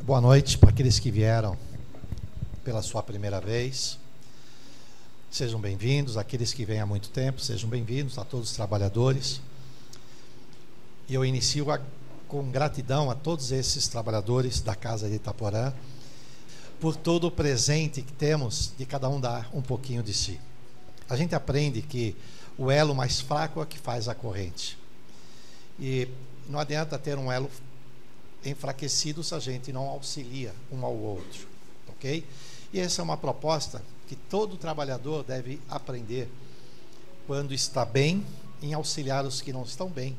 Boa noite para aqueles que vieram pela sua primeira vez. Sejam bem-vindos. Aqueles que vêm há muito tempo, sejam bem-vindos. A todos os trabalhadores. E eu inicio com gratidão a todos esses trabalhadores da Casa de Itaporã por todo o presente que temos de cada um dar um pouquinho de si. A gente aprende que o elo mais fraco é que faz a corrente. E não adianta ter um elo enfraquecido se a gente não auxilia um ao outro, ok? E essa é uma proposta que todo trabalhador deve aprender quando está bem, em auxiliar os que não estão bem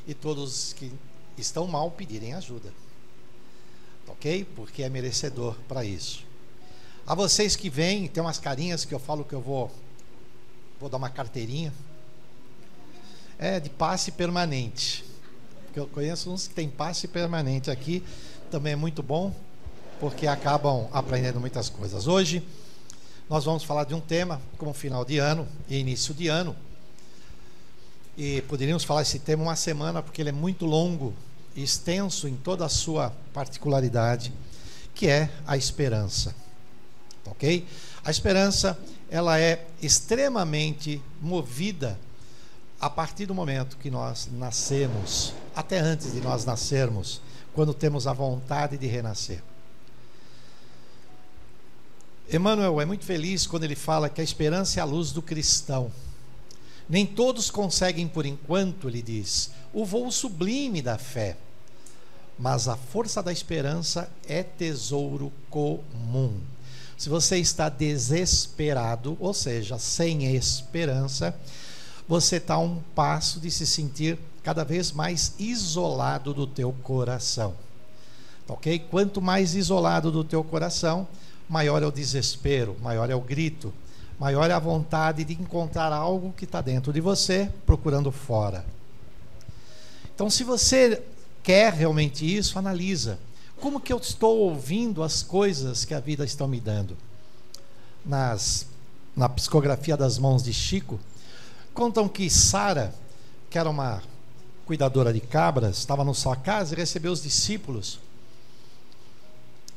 e todos os que estão mal pedirem ajuda, ok? Porque é merecedor para isso. A vocês que vêm, tem umas carinhas que eu falo que eu vou dar uma carteirinha, de passe permanente. Eu conheço uns que tem passe permanente aqui, também é muito bom, porque acabam aprendendo muitas coisas. Hoje, nós vamos falar de um tema, como final de ano e início de ano, e poderíamos falar esse tema uma semana, porque ele é muito longo e extenso em toda a sua particularidade, que é a esperança, ok? A esperança, ela é extremamente movida a partir do momento que nós nascemos, até antes de nós nascermos, quando temos a vontade de renascer. Emmanuel é muito feliz quando ele fala que a esperança é a luz do cristão. Nem todos conseguem, por enquanto, ele diz, o voo sublime da fé, mas a força da esperança é tesouro comum. Se você está desesperado, ou seja, sem esperança, você está a um passo de se sentir cada vez mais isolado do teu coração, ok? Quanto mais isolado do teu coração, maior é o desespero, maior é o grito, maior é a vontade de encontrar algo que está dentro de você, procurando fora. Então, se você quer realmente isso, analisa. Como que eu estou ouvindo as coisas que a vida está me dando? Na psicografia das mãos de Chico, contam que Sara, que era uma cuidadora de cabras, estava na sua casa e recebeu os discípulos.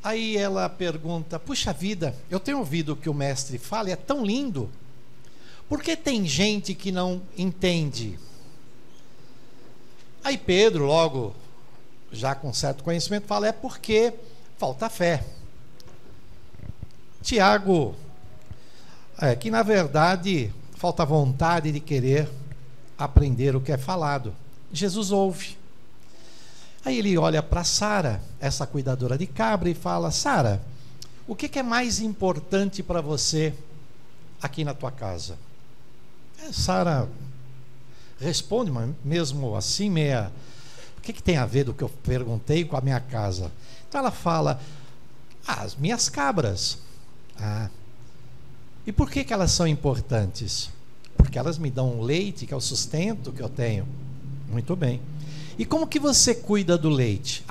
Aí ela pergunta, puxa vida, eu tenho ouvido o que o mestre fala, é tão lindo. Por que tem gente que não entende? Aí Pedro, logo, já com certo conhecimento, fala, é porque falta fé. Tiago, que na verdade falta vontade de querer aprender o que é falado. Jesus ouve. Aí ele olha para Sara, essa cuidadora de cabra, e fala, Sara, o que é mais importante para você aqui na tua casa? Sara responde, mas mesmo assim, o que tem a ver do que eu perguntei com a minha casa? Então ela fala, as minhas cabras. E por que elas são importantes? Porque elas me dão leite, que é o sustento que eu tenho. Muito bem. E como que você cuida do leite?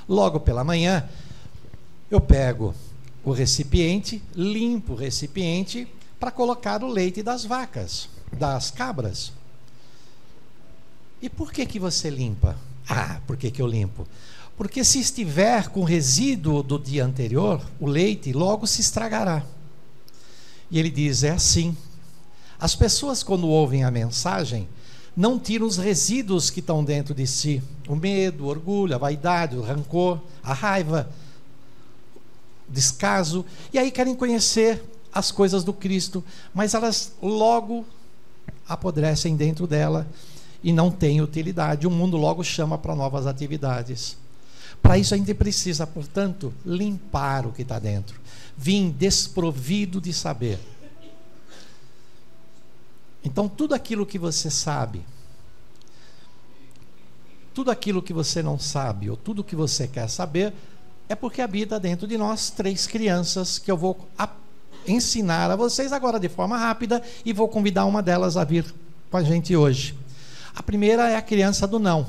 Logo pela manhã, eu pego o recipiente, limpo o recipiente para colocar o leite das vacas, das cabras. E por que você limpa? Por que eu limpo? Porque se estiver com resíduo do dia anterior, o leite logo se estragará. E ele diz, é assim. As pessoas, quando ouvem a mensagem, não tiram os resíduos que estão dentro de si. O medo, o orgulho, a vaidade, o rancor, a raiva, o descaso. E aí querem conhecer as coisas do Cristo, mas elas logo apodrecem dentro dela e não têm utilidade. O mundo logo chama para novas atividades. Para isso a gente precisa, portanto, limpar o que está dentro. Vim desprovido de saber. Então, tudo aquilo que você sabe, tudo aquilo que você não sabe, ou tudo que você quer saber, é porque habita dentro de nós 3 crianças que eu vou ensinar a vocês agora de forma rápida e vou convidar uma delas a vir com a gente hoje. A primeira é a criança do não.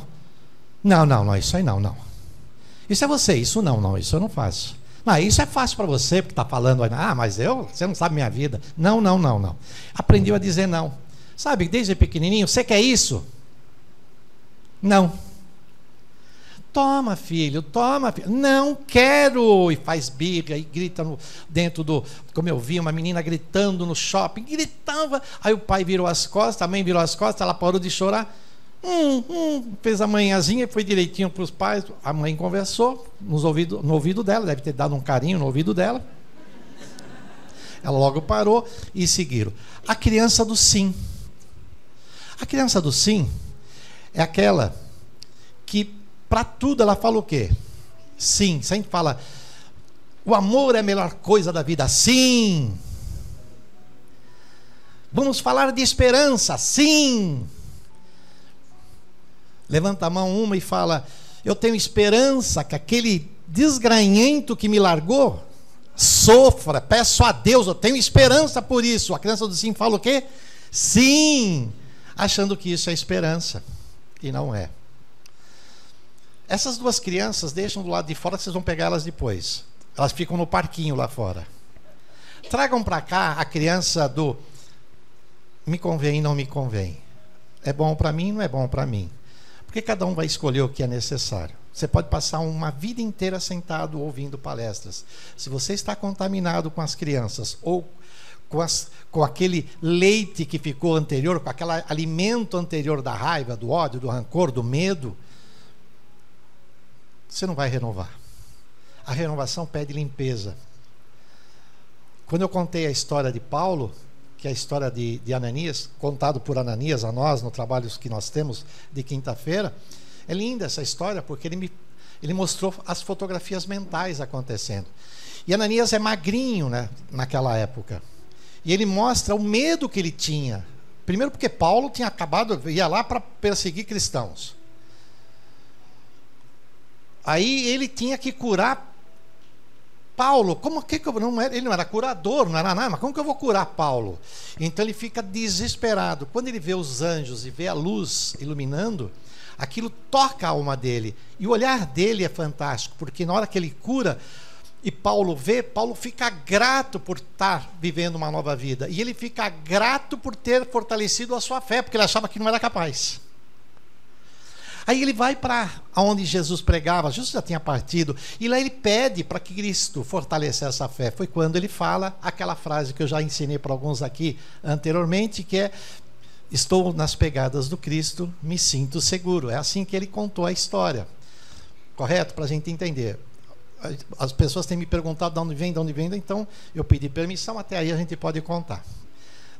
Não, isso aí não. Isso é você, isso não, isso eu não faço. Isso é fácil para você, porque está falando, mas você não sabe minha vida. Não. Aprendeu a dizer não. Sabe, desde pequenininho, você quer isso? Não. Toma, filho, toma, filho. Não quero! E faz birra e grita dentro do... Como eu vi, uma menina gritando no shopping, gritava. Aí o pai virou as costas, a mãe virou as costas, ela parou de chorar. Fez a manhãzinha e foi direitinho para os pais. A mãe conversou no ouvido dela, deve ter dado um carinho no ouvido dela. Ela logo parou e seguiram. A criança do sim. A criança do sim é aquela que para tudo ela fala o quê? Sim. Sempre fala, o amor é a melhor coisa da vida. Sim. Vamos falar de esperança. Sim. Levanta a mão uma e fala, eu tenho esperança que aquele desgranhento que me largou sofra, peço a Deus, eu tenho esperança por isso. A criança do sim fala o quê? Sim. Achando que isso é esperança. E não é. Essas duas crianças deixam do lado de fora, vocês vão pegar elas depois. Elas ficam no parquinho lá fora. Tragam para cá a criança do me convém, não me convém. É bom para mim, não é bom para mim. Porque cada um vai escolher o que é necessário. Você pode passar uma vida inteira sentado ouvindo palestras. Se você está contaminado com as crianças ou com aquele leite que ficou anterior, com aquele alimento anterior da raiva, do ódio, do rancor, do medo, você não vai renovar. A renovação pede limpeza. Quando eu contei a história de Paulo, que é a história de Ananias, contado por Ananias a nós, no trabalho que nós temos de quinta-feira, é linda essa história, porque ele mostrou as fotografias mentais acontecendo. E Ananias é magrinho, né, naquela época. E ele mostra o medo que ele tinha. Primeiro porque Paulo tinha ia lá para perseguir cristãos. Aí ele tinha que curar Paulo. Como que eu não era? Ele não era curador, não era nada, mas como que eu vou curar Paulo? Então ele fica desesperado. Quando ele vê os anjos e vê a luz iluminando, aquilo toca a alma dele. E o olhar dele é fantástico, porque na hora que ele cura e Paulo vê, Paulo fica grato por estar vivendo uma nova vida. E ele fica grato por ter fortalecido a sua fé, porque ele achava que não era capaz. Aí ele vai para onde Jesus pregava, Jesus já tinha partido, e lá ele pede para que Cristo fortalecesse essa fé. Foi quando ele fala aquela frase que eu já ensinei para alguns aqui anteriormente, que é: estou nas pegadas do Cristo, me sinto seguro. É assim que ele contou a história. Correto? Para a gente entender. As pessoas têm me perguntado de onde vem, então eu pedi permissão, até aí a gente pode contar.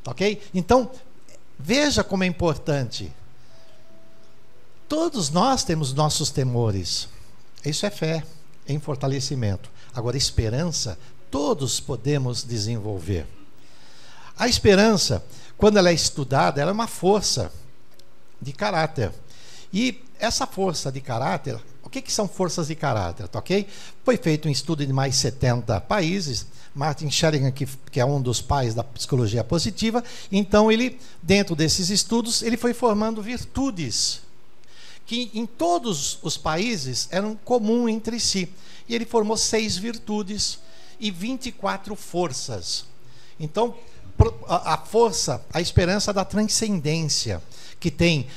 Tá ok? Então, veja como é importante. Todos nós temos nossos temores. Isso é fé, em fortalecimento. Agora, esperança, todos podemos desenvolver. A esperança, quando ela é estudada, ela é uma força de caráter. E essa força de caráter, o que são forças de caráter? Tá ok? Foi feito um estudo em mais de 70 países. Martin Sheridan, que é um dos pais da psicologia positiva, então ele, dentro desses estudos, ele foi formando virtudes que em todos os países eram comuns entre si. E ele formou 6 virtudes e 24 forças. Então, a força, a esperança da transcendência, que tem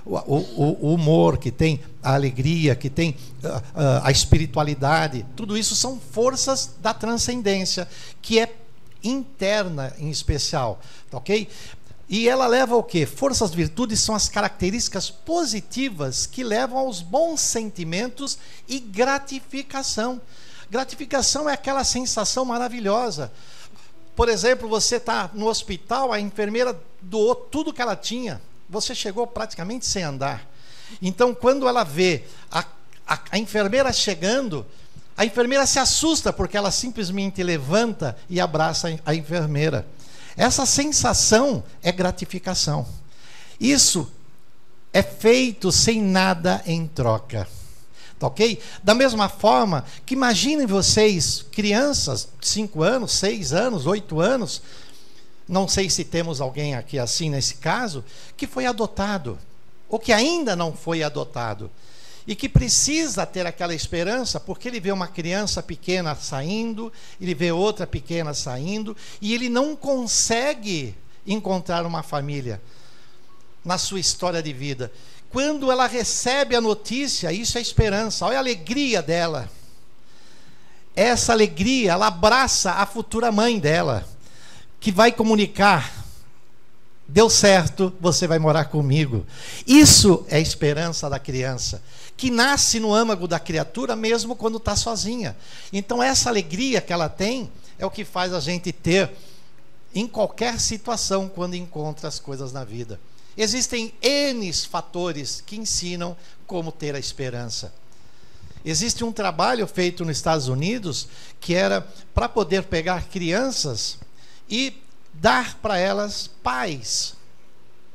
o humor, que tem a alegria, que tem a espiritualidade, tudo isso são forças da transcendência, que é interna em especial, ok? E ela leva ao quê? Forças, virtudes são as características positivas que levam aos bons sentimentos e gratificação. Gratificação é aquela sensação maravilhosa. Por exemplo, você está no hospital, a enfermeira doou tudo que ela tinha, você chegou praticamente sem andar. Então, quando ela vê a enfermeira chegando, a enfermeira se assusta, porque ela simplesmente levanta e abraça a enfermeira. Essa sensação é gratificação. Isso é feito sem nada em troca. Tá ok? Da mesma forma que imaginem vocês, crianças, 5 anos, 6 anos, 8 anos, não sei se temos alguém aqui assim nesse caso, que foi adotado, ou que ainda não foi adotado, e que precisa ter aquela esperança, porque ele vê uma criança pequena saindo, ele vê outra pequena saindo, e ele não consegue encontrar uma família na sua história de vida. quando ela recebe a notícia, isso é esperança, olha a alegria dela. Essa alegria, ela abraça a futura mãe dela, que vai comunicar: deu certo, você vai morar comigo. Isso é a esperança da criança, que nasce no âmago da criatura, mesmo quando está sozinha. Então essa alegria que ela tem, é o que faz a gente ter, em qualquer situação, quando encontra as coisas na vida. Existem N fatores que ensinam como ter a esperança. Existe um trabalho feito nos Estados Unidos, que era para poder pegar crianças e dar para elas pais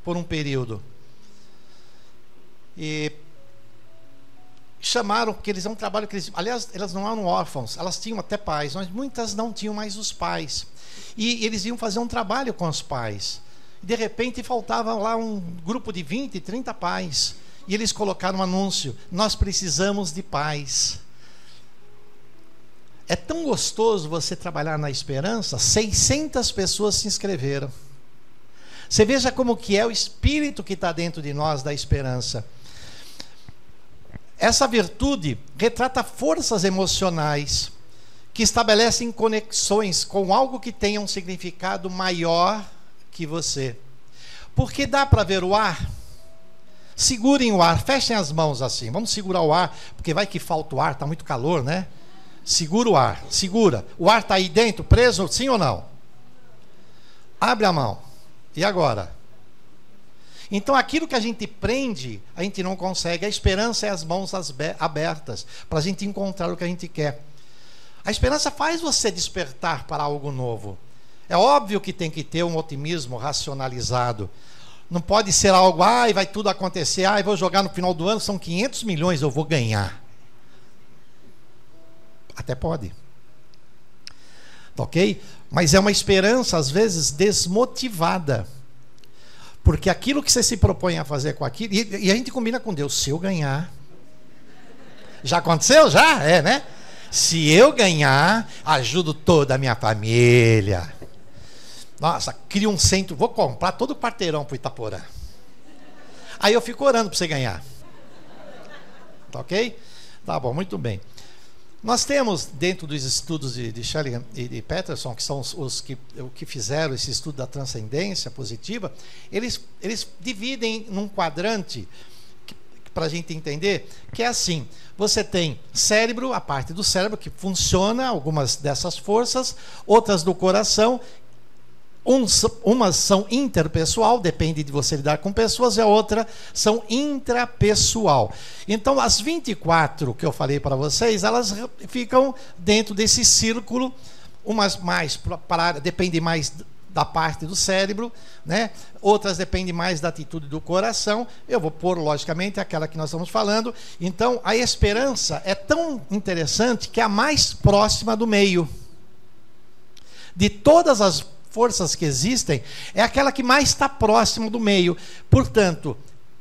por um período. E chamaram, porque eles é um trabalho que eles, aliás, elas não eram órfãos, elas tinham até pais, mas muitas não tinham mais os pais. E eles iam fazer um trabalho com os pais. E de repente faltava lá um grupo de 20, 30 pais. E eles colocaram um anúncio: nós precisamos de pais. É tão gostoso você trabalhar na esperança. 600 pessoas se inscreveram. Você veja como que é o espírito que está dentro de nós da esperança. Essa virtude retrata forças emocionais que estabelecem conexões com algo que tenha um significado maior que você. Porque dá para ver o ar? Segurem o ar, fechem as mãos assim. Vamos segurar o ar, porque vai que falta o ar, está muito calor, né? Segura o ar, segura. O ar está aí dentro, preso, sim ou não? Abre a mão. E agora? Então aquilo que a gente prende, a gente não consegue. A esperança é as mãos abertas, para a gente encontrar o que a gente quer. A esperança faz você despertar para algo novo. É óbvio que tem que ter um otimismo racionalizado. Não pode ser algo: ai, vai tudo acontecer, ai, vou jogar no final do ano, são 500 milhões, eu vou ganhar. Até pode. Ok? Mas é uma esperança, às vezes, desmotivada. Porque aquilo que você se propõe a fazer com aquilo, e a gente combina com Deus: se eu ganhar. Já aconteceu? Já? É, né? Se eu ganhar, ajudo toda a minha família. Nossa, cria um centro, vou comprar todo o quarteirão para o Itaporã. Aí eu fico orando para você ganhar. Tá ok? Tá bom, muito bem. Nós temos, dentro dos estudos de Shelley e de Peterson, que são os que fizeram esse estudo da transcendência positiva, eles dividem num quadrante, para a gente entender, que é assim: você tem cérebro, a parte do cérebro que funciona, algumas dessas forças, outras do coração. Umas são interpessoal, depende de você lidar com pessoas, e a outra são intrapessoal. Então, as 24 que eu falei para vocês, elas ficam dentro desse círculo. Umas mais dependem mais da parte do cérebro, né? Outras dependem mais da atitude do coração. Eu vou pôr, logicamente, aquela que nós estamos falando. Então, a esperança é tão interessante que é a mais próxima do meio. De todas as forças que existem, é aquela que mais está próximo do meio. Portanto,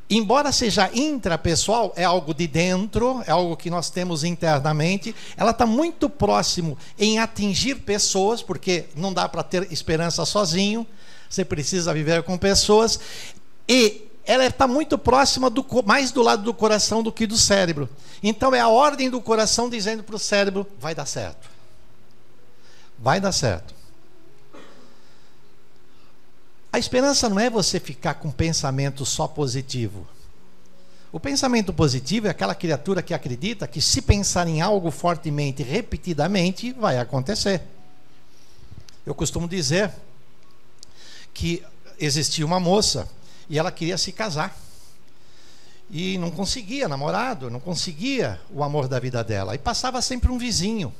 embora seja intrapessoal, é algo de dentro, é algo que nós temos internamente, ela está muito próximo em atingir pessoas, porque não dá para ter esperança sozinho, você precisa viver com pessoas, e ela está muito próxima, mais do lado do coração do que do cérebro. Então é a ordem do coração dizendo para o cérebro: vai dar certo. Vai dar certo. A esperança não é você ficar com pensamento só positivo. O pensamento positivo é aquela criatura que acredita que, se pensar em algo fortemente, repetidamente, vai acontecer. Eu costumo dizer que existia uma moça e ela queria se casar. E não conseguia namorado, não conseguia o amor da vida dela. E passava sempre um vizinho.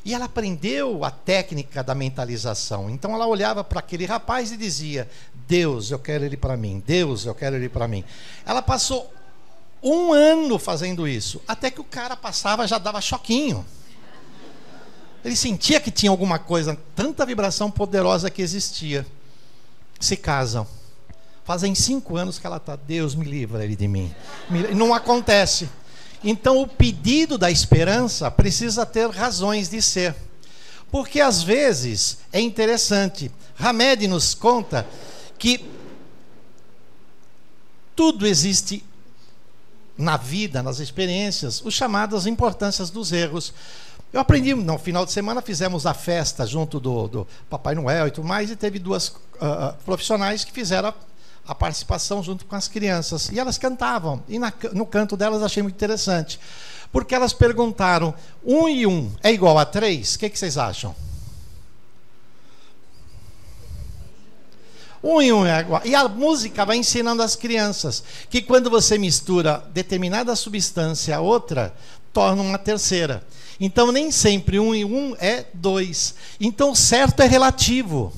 E ela aprendeu a técnica da mentalização. Então ela olhava para aquele rapaz e dizia: Deus, eu quero ele para mim. Deus, eu quero ele para mim. Ela passou 1 ano fazendo isso, até que o cara passava, já dava choquinho. Ele sentia que tinha alguma coisa, tanta vibração poderosa que existia. Se casam. Fazem 5 anos que ela está: Deus, me livra ele de mim. Não acontece. Então o pedido da esperança precisa ter razões de ser. Porque às vezes é interessante. Hamed nos conta que tudo existe na vida, nas experiências, os chamadas importâncias dos erros. Eu aprendi, no final de semana fizemos a festa junto do Papai Noel e tudo mais, e teve duas profissionais que fizeram a participação junto com as crianças. E elas cantavam, e no canto delas achei muito interessante, porque elas perguntaram, 1 e 1 é igual a 3? O que vocês acham? 1 e 1 é igual. E a música vai ensinando às crianças que quando você mistura determinada substância a outra, torna uma terceira. Então nem sempre 1 e 1 é 2. Então certo é relativo.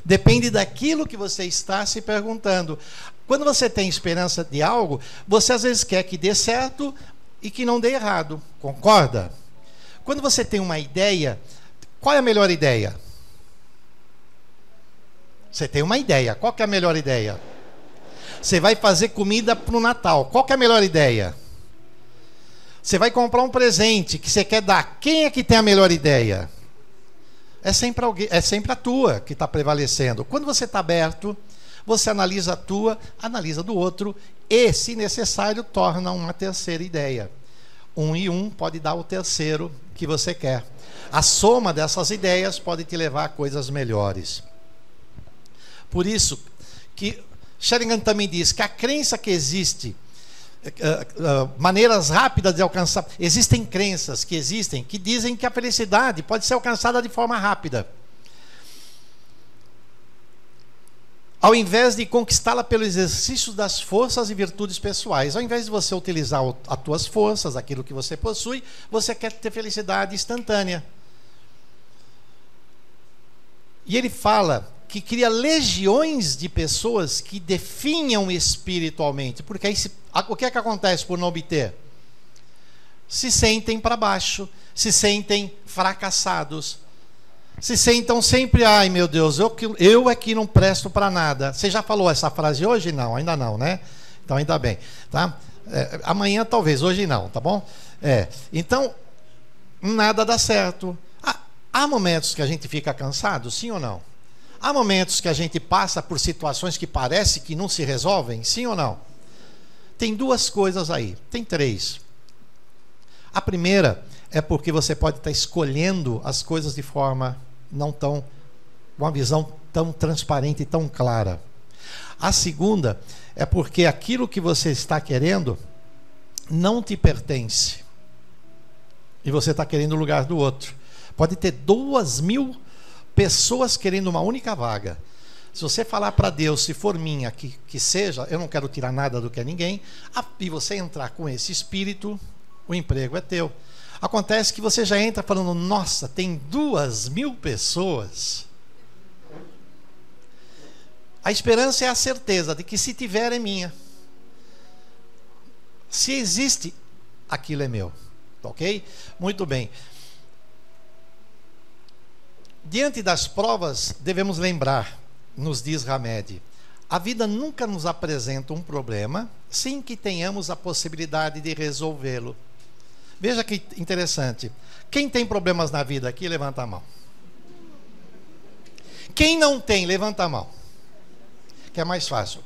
Depende daquilo que você está se perguntando. Quando você tem esperança de algo, você às vezes quer que dê certo e que não dê errado. Concorda? Quando você tem uma ideia, qual é a melhor ideia? Você tem uma ideia. Qual que é a melhor ideia? Você vai fazer comida para o Natal. Qual que é a melhor ideia? Você vai comprar um presente que você quer dar. Quem é que tem a melhor ideia? É sempre alguém, é sempre a tua que está prevalecendo. Quando você está aberto, você analisa a tua, analisa do outro e, se necessário, torna uma terceira ideia. 1 e 1 pode dar o terceiro que você quer. A soma dessas ideias pode te levar a coisas melhores. Por isso que Sharingan também diz que a crença que existe, maneiras rápidas de alcançar, existem crenças que existem, que dizem que a felicidade pode ser alcançada de forma rápida, ao invés de conquistá-la pelo exercício das forças e virtudes pessoais. Ao invés de você utilizar as tuas forças, aquilo que você possui, você quer ter felicidade instantânea. E ele fala que cria legiões de pessoas que definham espiritualmente, porque aí o que é que acontece por não obter? Se sentem para baixo, se sentem fracassados, se sentam sempre, ai meu Deus, eu é que não presto para nada. Você já falou essa frase hoje? Não, ainda não, né? Então ainda bem, tá? Amanhã talvez, hoje não, tá bom? Então, nada dá certo. Há momentos que a gente fica cansado, sim ou não? Há momentos que a gente passa por situações que parece que não se resolvem, sim ou não? Tem duas coisas aí, tem três. A primeira é porque você pode estar escolhendo as coisas de forma não tão, uma visão tão transparente e tão clara. A segunda é porque aquilo que você está querendo não te pertence. E você está querendo o lugar do outro. Pode ter 2.000 pessoas querendo uma única vaga. Se você falar para Deus, se for minha, que seja, eu não quero tirar nada do que é ninguém, e você entrar com esse espírito, o emprego é teu. Acontece que você já entra falando, nossa, tem 2.000 pessoas. A esperança é a certeza de que se tiver é minha. Se existe, aquilo é meu. Ok? Muito bem. Diante das provas, devemos lembrar, nos diz Hamed, a vida nunca nos apresenta um problema sem que tenhamos a possibilidade de resolvê-lo. Veja que interessante. Quem tem problemas na vida aqui, levanta a mão. Quem não tem, levanta a mão. Que é mais fácil.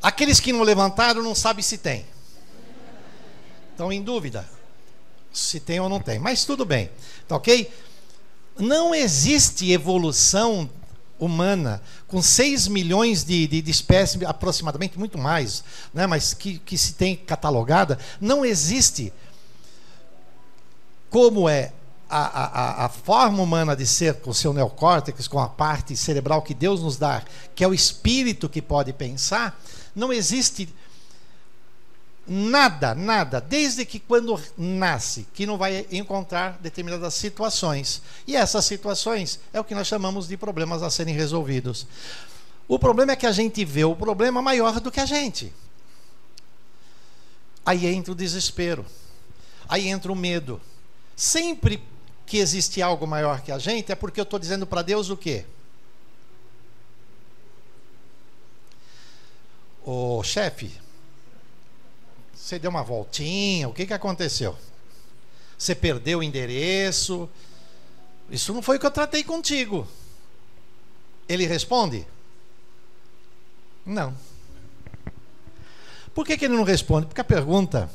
Aqueles que não levantaram não sabem se tem. Estão em dúvida se tem ou não tem. Mas tudo bem. Tá ok? Não existe evolução humana com 6 milhões de espécies, aproximadamente, muito mais, né, mas que se tem catalogada. Não existe como é a forma humana de ser, com o seu neocórtex, com a parte cerebral que Deus nos dá, que é o espírito que pode pensar. Não existe nada, desde que quando nasce, que não vai encontrar determinadas situações. E essas situações é o que nós chamamos de problemas a serem resolvidos. O problema é que a gente vê o problema maior do que a gente. Aí entra o desespero. Aí entra o medo. Sempre que existe algo maior que a gente, é porque eu estou dizendo para Deus o quê? Ô chefe, você deu uma voltinha, o que aconteceu? Você perdeu o endereço? Isso não foi o que eu tratei contigo. Ele responde? Não. Por que ele não responde? Porque a pergunta,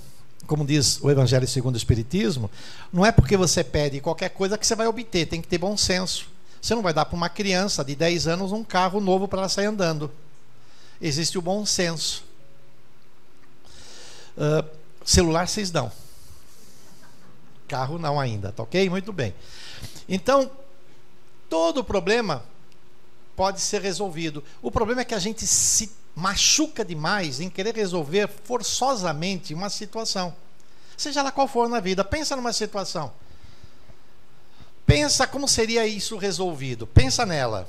como diz o Evangelho segundo o Espiritismo, não é porque você pede qualquer coisa que você vai obter, tem que ter bom senso. Você não vai dar para uma criança de 10 anos um carro novo para ela sair andando. Existe o bom senso. Celular vocês dão. Carro não ainda, tá ok? Muito bem. Então, todo problema pode ser resolvido. O problema é que a gente se machuca demais em querer resolver forçosamente uma situação. Seja lá qual for na vida, pensa numa situação. Pensa como seria isso resolvido. Pensa nela.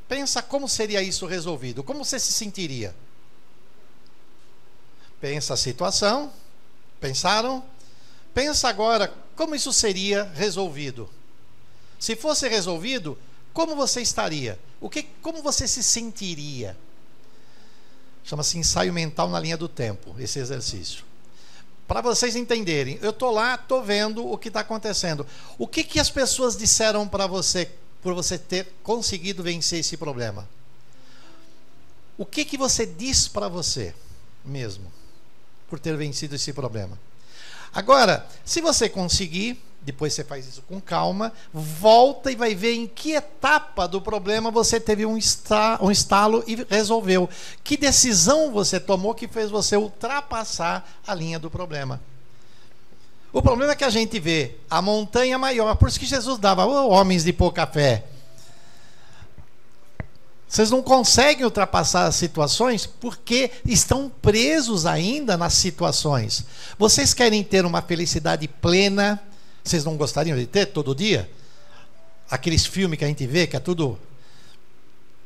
Pensa como seria isso resolvido. Como você se sentiria? Pensa a situação. Pensaram? Pensa agora como isso seria resolvido. Se fosse resolvido, como você estaria? Como você se sentiria? Chama-se ensaio mental na linha do tempo, esse exercício. Para vocês entenderem, eu estou lá, estou vendo o que está acontecendo. O que as pessoas disseram para você, por você ter conseguido vencer esse problema? O que você diz para você mesmo, por ter vencido esse problema? Agora, se você conseguir, depois você faz isso com calma, volta e vai ver em que etapa do problema você teve um estalo e resolveu. Que decisão você tomou que fez você ultrapassar a linha do problema. O problema é que a gente vê a montanha maior, por isso que Jesus dava, homens de pouca fé. Vocês não conseguem ultrapassar as situações porque estão presos ainda nas situações. Vocês querem ter uma felicidade plena? Vocês não gostariam de ter todo dia? Aqueles filmes que a gente vê, que é tudo...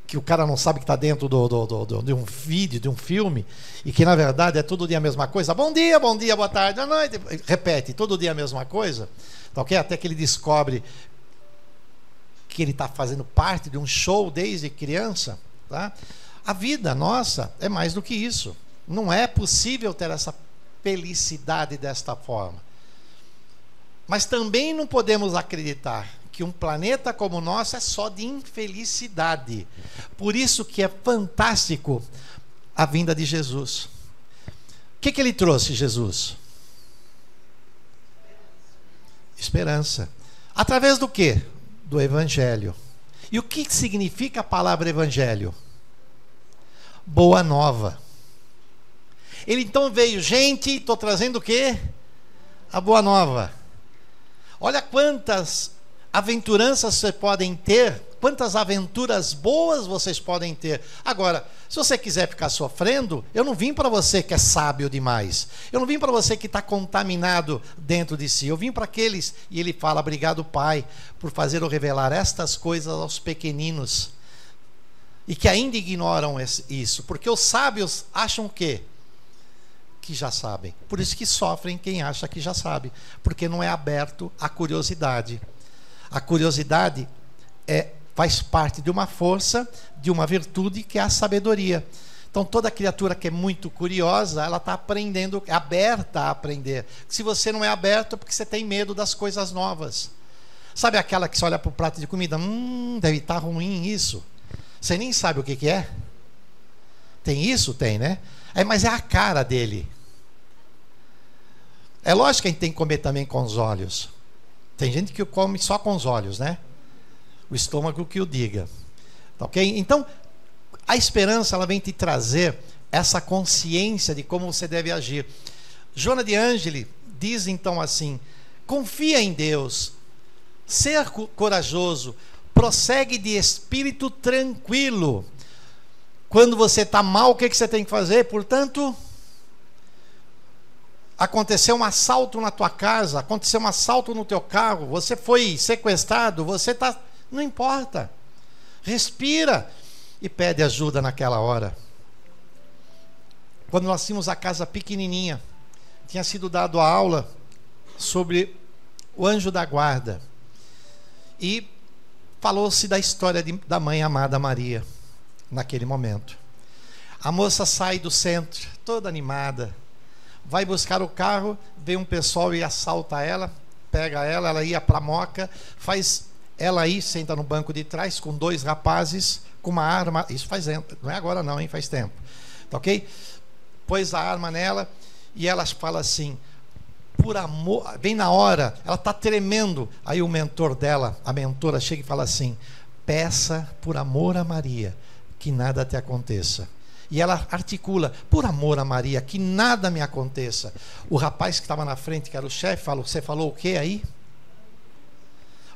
que o cara não sabe que está dentro de um vídeo, de um filme, e que na verdade é todo dia a mesma coisa. Bom dia, boa tarde, boa noite. Repete, todo dia a mesma coisa. Tá, okay? Até que ele descobre que ele está fazendo parte de um show desde criança. Tá? A vida nossa é mais do que isso. Não é possível ter essa felicidade desta forma. Mas também não podemos acreditar que um planeta como o nosso é só de infelicidade. Por isso que é fantástico a vinda de Jesus. O que ele trouxe, Jesus? Esperança. Através do quê? Do Evangelho. E o que significa a palavra Evangelho? Boa nova. Ele então veio, gente, estou trazendo o quê? A boa nova. Olha quantas aventuranças vocês podem ter, quantas aventuras boas vocês podem ter. Agora, se você quiser ficar sofrendo, eu não vim para você que é sábio demais. Eu não vim para você que está contaminado dentro de si. Eu vim para aqueles, e ele fala, obrigado, Pai, por fazer ou revelar estas coisas aos pequeninos. E que ainda ignoram isso. Porque os sábios acham o quê? Que já sabem. Por isso que sofrem quem acha que já sabe. Porque não é aberto à curiosidade. A curiosidade faz parte de uma força, de uma virtude que é a sabedoria. Então toda criatura que é muito curiosa, ela está aprendendo, é aberta a aprender. Se você não é aberto, é porque você tem medo das coisas novas. Sabe aquela que você olha para o prato de comida, deve estar ruim isso. Você nem sabe o que é. Tem isso? Tem, né? Mas é a cara dele. É lógico que a gente tem que comer também com os olhos. Tem gente que come só com os olhos, né? O estômago que o diga. Tá, ok? Então, a esperança, ela vem te trazer essa consciência de como você deve agir. Joana de Ângeli diz então assim: confia em Deus, ser corajoso, prossegue de espírito tranquilo. Quando você está mal, o que você tem que fazer? Portanto, aconteceu um assalto na tua casa, aconteceu um assalto no teu carro, você foi sequestrado, você está... Não importa. Respira e pede ajuda naquela hora. Quando nós tínhamos a casa pequenininha, tinha sido dado a aula sobre o anjo da guarda. E falou-se da história da mãe amada Maria, naquele momento. A moça sai do centro, toda animada, vai buscar o carro, vem um pessoal e assalta ela, pega ela, ela ia para a moca, faz ela aí, senta no banco de trás com dois rapazes, com uma arma, isso faz tempo, não é agora não, hein, faz tempo, tá ok? pôs a arma nela e ela fala assim, por amor, bem na hora, ela está tremendo. Aí o mentor dela, a mentora, chega e fala assim, peça por amor a Maria, que nada te aconteça. E ela articula, por amor a Maria, que nada me aconteça. O rapaz que estava na frente, que era o chefe, falou, você falou o quê aí?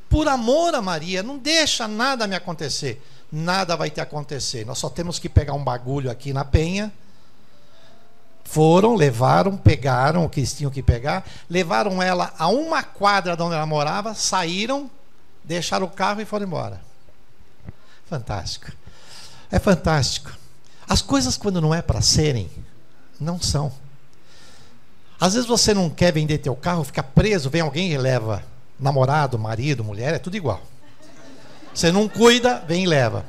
Por amor a Maria, não deixa nada me acontecer. Nada vai te acontecer. Nós só temos que pegar um bagulho aqui na penha. Foram, levaram, pegaram o que eles tinham que pegar, levaram ela a uma quadra de onde ela morava, saíram, deixaram o carro e foram embora. Fantástico. É fantástico. As coisas, quando não é para serem, não são. Às vezes você não quer vender teu carro, fica preso, vem alguém e leva. Namorado, marido, mulher, é tudo igual. Você não cuida, vem e leva.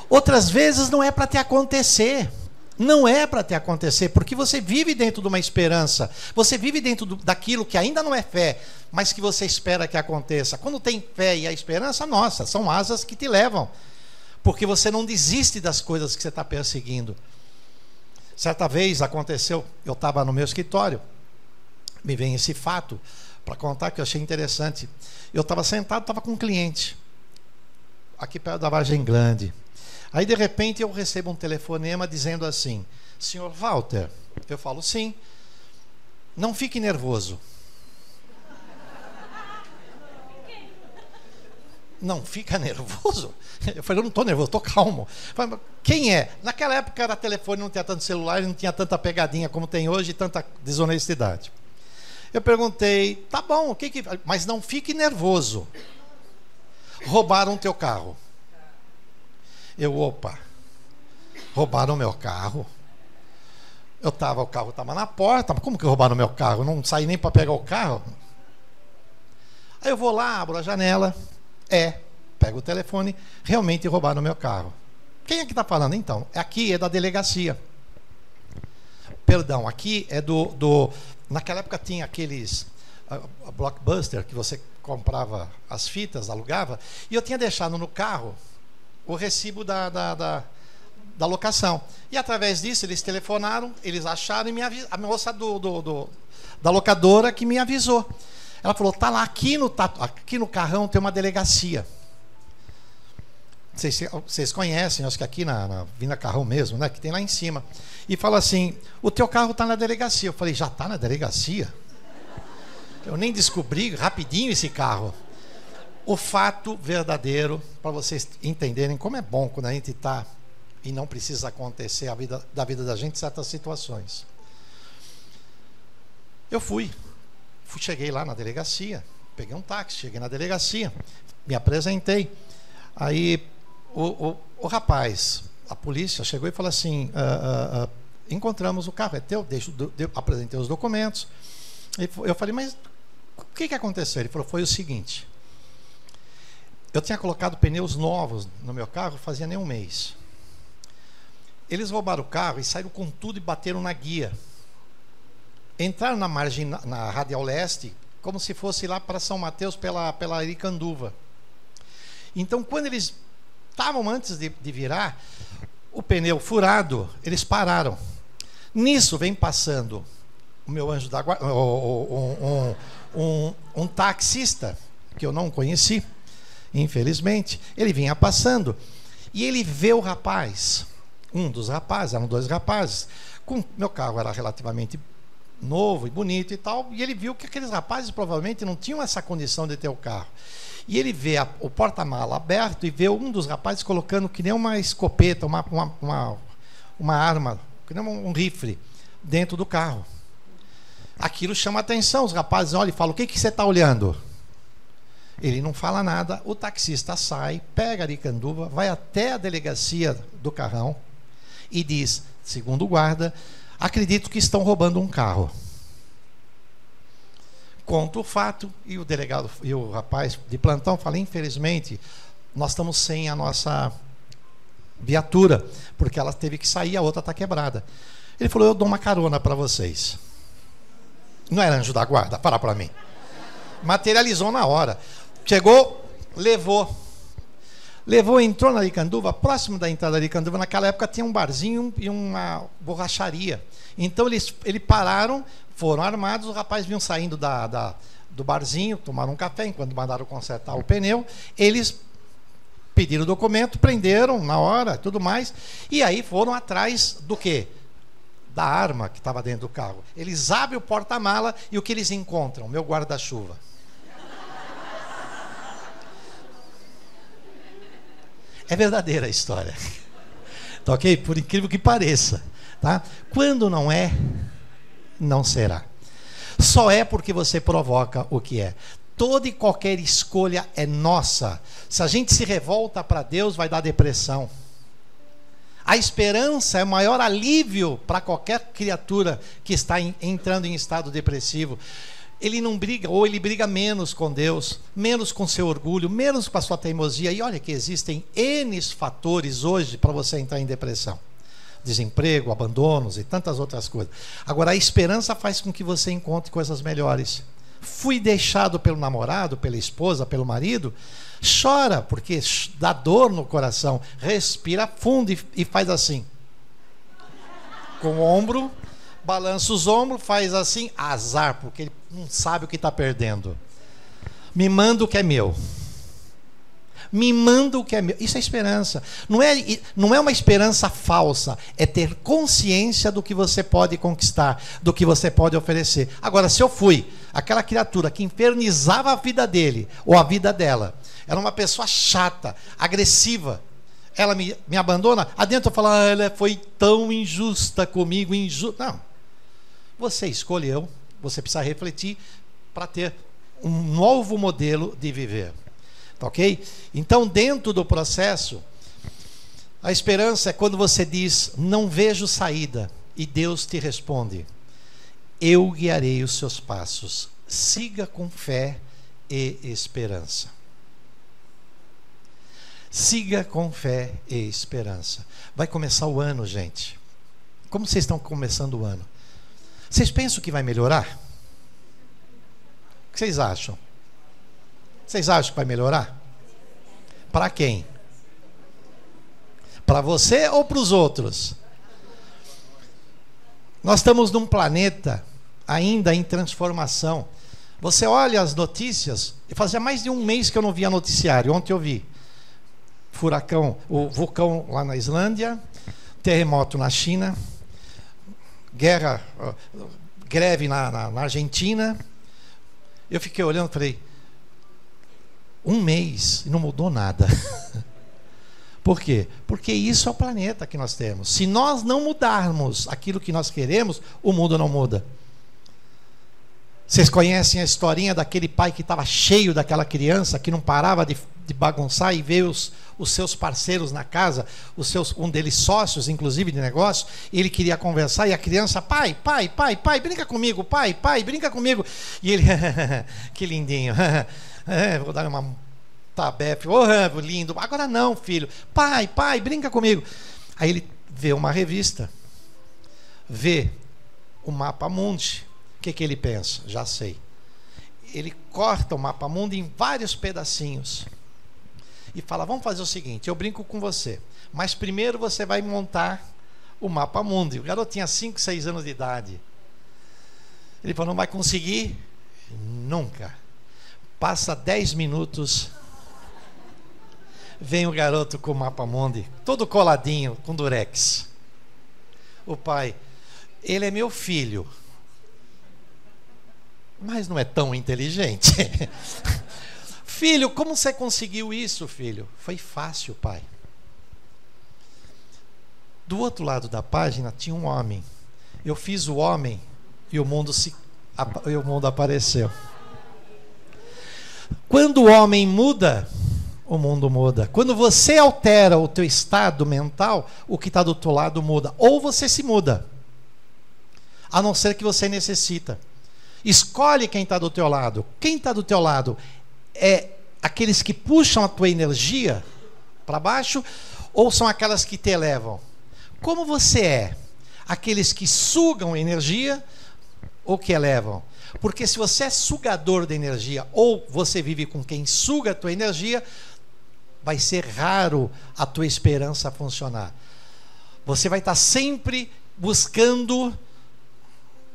Outras vezes não é para te acontecer. Não é para te acontecer, porque você vive dentro de uma esperança. Você vive dentro daquilo que ainda não é fé, mas que você espera que aconteça. Quando tem fé e a esperança, nossa, são asas que te levam. Porque você não desiste das coisas que você está perseguindo. Certa vez aconteceu, eu estava no meu escritório, me vem esse fato para contar que eu achei interessante. Eu estava sentado, estava com um cliente, aqui perto da Vargem Grande. Aí de repente eu recebo um telefonema dizendo assim, senhor Walter, eu falo sim, não fique nervoso. Não fica nervoso? Eu falei, eu não estou nervoso, estou calmo. Falei, quem é? Naquela época era telefone, não tinha tanto celular, não tinha tanta pegadinha como tem hoje, tanta desonestidade. Eu perguntei, tá bom, mas não fique nervoso. Roubaram teu carro. Opa, roubaram meu carro. O carro estava na porta, mas como que roubaram meu carro? Eu não saí nem para pegar o carro. Aí eu vou lá, abro a janela, pego o telefone, realmente roubaram meu carro. Quem é que está falando então? Aqui é da delegacia. Perdão, aqui é naquela época tinha aqueles Blockbuster, que você comprava as fitas, alugava, e eu tinha deixado no carro o recibo da locação. E através disso eles telefonaram, eles acharam e a moça da locadora que me avisou. Ela falou, tá lá, aqui no carrão tem uma delegacia. Vocês conhecem, acho que aqui na Vina Carrão mesmo, né, que tem lá em cima. E fala assim, o teu carro está na delegacia. Eu falei, já está na delegacia? Eu nem descobri rapidinho esse carro. O fato verdadeiro, para vocês entenderem como é bom quando a gente está e não precisa acontecer da vida da gente certas situações. Eu cheguei lá na delegacia, peguei um táxi, cheguei na delegacia, me apresentei. Aí o rapaz, a polícia, chegou e falou assim, encontramos o carro, é teu? Apresentei os documentos. Eu falei, mas o que aconteceu? Ele falou, foi o seguinte, eu tinha colocado pneus novos no meu carro, fazia nem um mês. Eles roubaram o carro e saíram com tudo e bateram na guia. Entraram na Radial Leste, como se fosse lá para São Mateus, pela Aricanduva. Então, quando eles estavam antes de virar, o pneu furado, eles pararam. Nisso vem passando o meu anjo da guarda, um taxista, que eu não conheci, infelizmente. Ele vinha passando e ele vê o rapaz, um dos rapazes, eram dois rapazes, meu carro era relativamente novo e bonito e tal, e ele viu que aqueles rapazes provavelmente não tinham essa condição de ter o carro. E ele vê o porta-mala aberto e vê um dos rapazes colocando que nem uma escopeta, uma arma, que nem um rifle dentro do carro. Aquilo chama atenção, os rapazes olham e falam, o que você está olhando? Ele não fala nada, o taxista sai, pega a Aricanduva, vai até a delegacia do Carrão e diz, segundo o guarda, acredito que estão roubando um carro. Conta o fato e o delegado e o rapaz de plantão fala, infelizmente, nós estamos sem a nossa viatura, porque ela teve que sair, a outra está quebrada. Ele falou, eu dou uma carona para vocês. Não era anjo da guarda? Para mim. Materializou na hora. Chegou, levou. Levou, entrou na Aricanduva, próximo da entrada da Aricanduva, naquela época tinha um barzinho e uma borracharia. Então eles pararam, foram armados, os rapazes vinham saindo do barzinho, tomaram um café, enquanto mandaram consertar o pneu, eles pediram o documento, prenderam na hora, tudo mais, e aí foram atrás do quê? Da arma que estava dentro do carro. Eles abrem o porta-mala e o que eles encontram? Meu guarda-chuva. É verdadeira a história. Tá ok? Por incrível que pareça. Tá? Quando não é, não será. Só é porque você provoca o que é. Toda e qualquer escolha é nossa. Se a gente se revolta para Deus, vai dar depressão. A esperança é o maior alívio para qualquer criatura que está entrando em estado depressivo. Ele não briga, ou ele briga menos com Deus, menos com seu orgulho, menos com a sua teimosia. E olha que existem N fatores hoje para você entrar em depressão. Desemprego, abandonos e tantas outras coisas. Agora, a esperança faz com que você encontre coisas melhores. Fui deixado pelo namorado, pela esposa, pelo marido. Chora, porque dá dor no coração. Respira fundo e faz assim. Com o ombro, balança os ombros, faz assim, azar, porque ele não sabe o que está perdendo. Me manda o que é meu. Me manda o que é meu. Isso é esperança. Não é uma esperança falsa. É ter consciência do que você pode conquistar, do que você pode oferecer. Agora, se eu fui aquela criatura que infernizava a vida dele, ou a vida dela, era uma pessoa chata, agressiva, ela me abandona, adentro eu falo, ela foi tão injusta comigo, Não. Você escolheu, você precisa refletir para ter um novo modelo de viver. Tá ok? Então, dentro do processo, a esperança é quando você diz, não vejo saída, e Deus te responde, eu guiarei os seus passos, siga com fé e esperança. Siga com fé e esperança. Vai começar o ano, gente. Como vocês estão começando o ano? Vocês pensam que vai melhorar? O que vocês acham? Vocês acham que vai melhorar? Para quem? Para você ou para os outros? Nós estamos num planeta ainda em transformação. Você olha as notícias, fazia mais de um mês que eu não via noticiário, ontem eu vi. Furacão, o vulcão lá na Islândia, terremoto na China, greve na Argentina. Eu fiquei olhando e falei, um mês e não mudou nada. Por quê? Porque isso é o planeta que nós temos. Se nós não mudarmos aquilo que nós queremos, o mundo não muda. Vocês conhecem a historinha daquele pai que estava cheio daquela criança, que não parava de bagunçar, e veio os seus parceiros na casa, um deles sócios, inclusive, de negócio, e ele queria conversar, e a criança, pai, brinca comigo, pai, brinca comigo. E ele, que lindinho, vou dar uma tabefe, lindo, agora não, filho, pai, brinca comigo. Aí ele vê uma revista, vê o mapa mundi. O que ele pensa? Já sei. Ele corta o mapa mundi em vários pedacinhos e fala, vamos fazer o seguinte, eu brinco com você, mas primeiro você vai montar o mapa mundi. O garoto tinha 5, 6 anos de idade. Ele falou, não vai conseguir? Nunca. Passa 10 minutos, vem o garoto com o mapa mundi, todo coladinho, com durex. O pai, ele é meu filho, mas não é tão inteligente. Filho, como você conseguiu isso, filho? Foi fácil, pai. Do outro lado da página tinha um homem. Eu fiz o homem e o mundo apareceu. Quando o homem muda, o mundo muda. Quando você altera o teu estado mental, o que está do teu lado muda. Ou você se muda, a não ser que você necessita. Escolhe quem está do teu lado. Quem está do teu lado é aqueles que puxam a tua energia para baixo, ou são aquelas que te elevam? Como você é? Aqueles que sugam energia ou que elevam? Porque se você é sugador de energia, ou você vive com quem suga a tua energia, vai ser raro a tua esperança funcionar. Você vai estar sempre buscando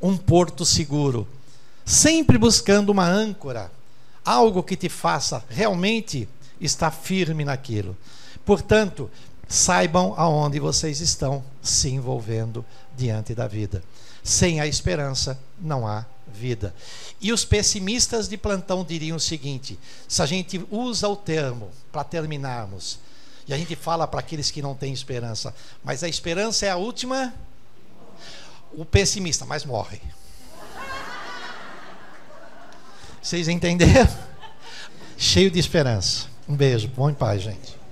um porto seguro, sempre buscando uma âncora, algo que te faça realmente estar firme naquilo. Portanto, saibam aonde vocês estão se envolvendo diante da vida. Sem a esperança não há vida. E os pessimistas de plantão diriam o seguinte: se a gente usa o termo para terminarmos, e a gente fala para aqueles que não têm esperança, mas a esperança é a última, o pessimista, mas morre. Vocês entenderam? Cheio de esperança. Um beijo, bom em paz, gente.